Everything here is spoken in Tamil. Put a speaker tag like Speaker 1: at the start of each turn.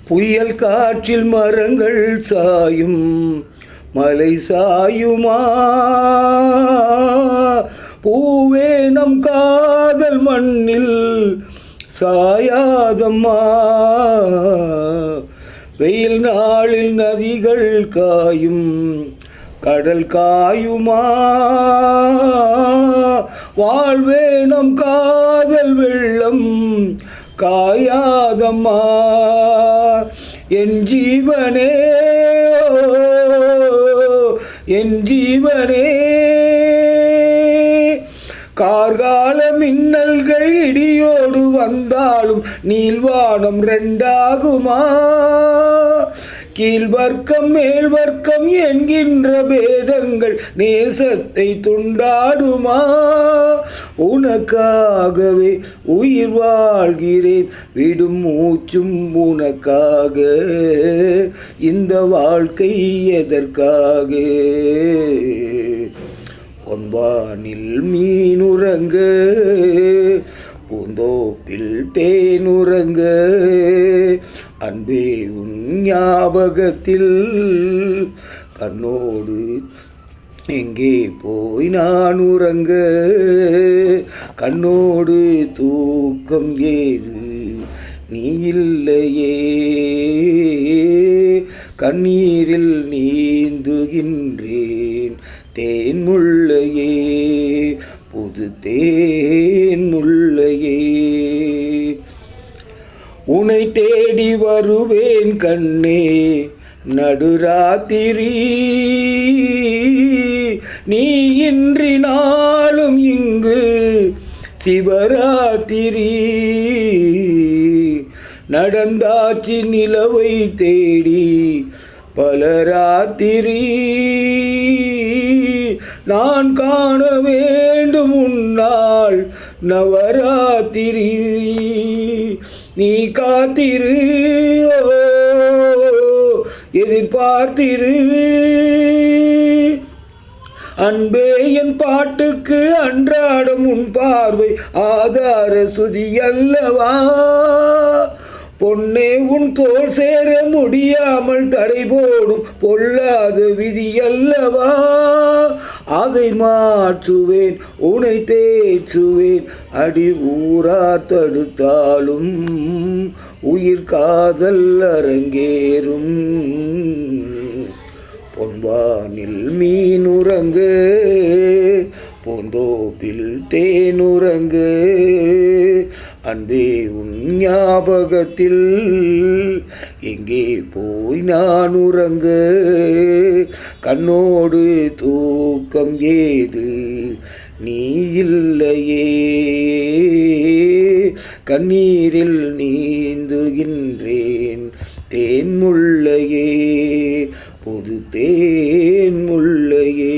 Speaker 1: புயல் காற்றில் மரங்கள் சாயும், மலை சாயுமா? பூவே நம் காதல் மண்ணில் சாயாதம்மா. வெயில் நாளில் நதிகள் காயும், கடல் காயுமா? வாழ்வே நம் காதல் வெள்ளம் காயாதம்மா. என் ஜீவனே, என் ஜீவனே, கார்கால மின்னல்கள் இடியோடு வந்தாலும் நீள்வானம் ரெண்டாகுமா? கீழ்வர்க்கம் மேல்வர்க்கம் என்கின்ற பேதங்கள் நேசத்தை துண்டாடுமா? உனக்காகவே உயிர் வாழ்கிறேன், விடும் மூச்சும் உனக்காக. இந்த வாழ்க்கை எதற்காக? பொன்வானில் மீனுறங்க, பூந்தோப்பில் தேனுறங்க, அன்பே உன் ஞாபகத்தில் கண்ணோடு எங்கே போய் நான் உறங்க? கண்ணோடு தூக்கம் ஏது நீ இல்லையே, கண்ணீரில் நீந்துகின்றேன் தேன் முள்ளையே, புது தேன் முள்ளையே. உன்னை தேடி வருவேன் கண்ணே நடுராத்திரி, நீ இன்றி நாளும் இங்கு சிவராத்திரி. நடந்தாச்சு நிலவை தேடி பலராத்திரி, நான் காண வேண்டும் உன்னால் நவராத்திரி. நீ காத்திரு, எதிர்பார்த்திரு. அன்பே என் பாட்டுக்கு அன்றாடம் உன் பார்வை ஆதார சுதி அல்லவா? பொன்னே உன் தோள் சேர முடியாமல் தடை போடும் பொல்லாத விதி அல்லவா? அதை மாற்றுவேன், உன்னை தேற்றுவேன், அடி ஊரார் தடுத்தாலும் உயிர் காதல் அரங்கேறும். பொன்வானில் மீனுறங்க, பூந்தோப்பில் தேனுறங்க, அன்பே உன் ஞாபகத்தில் எங்கே போய் நான் உறங்க? கண்ணோடு தூக்கம் ஏது நீ இல்லையே, கண்ணீரில் நீந்துகின்றேன் தேன் முள்ளையே, புது தேன் முள்ளையே.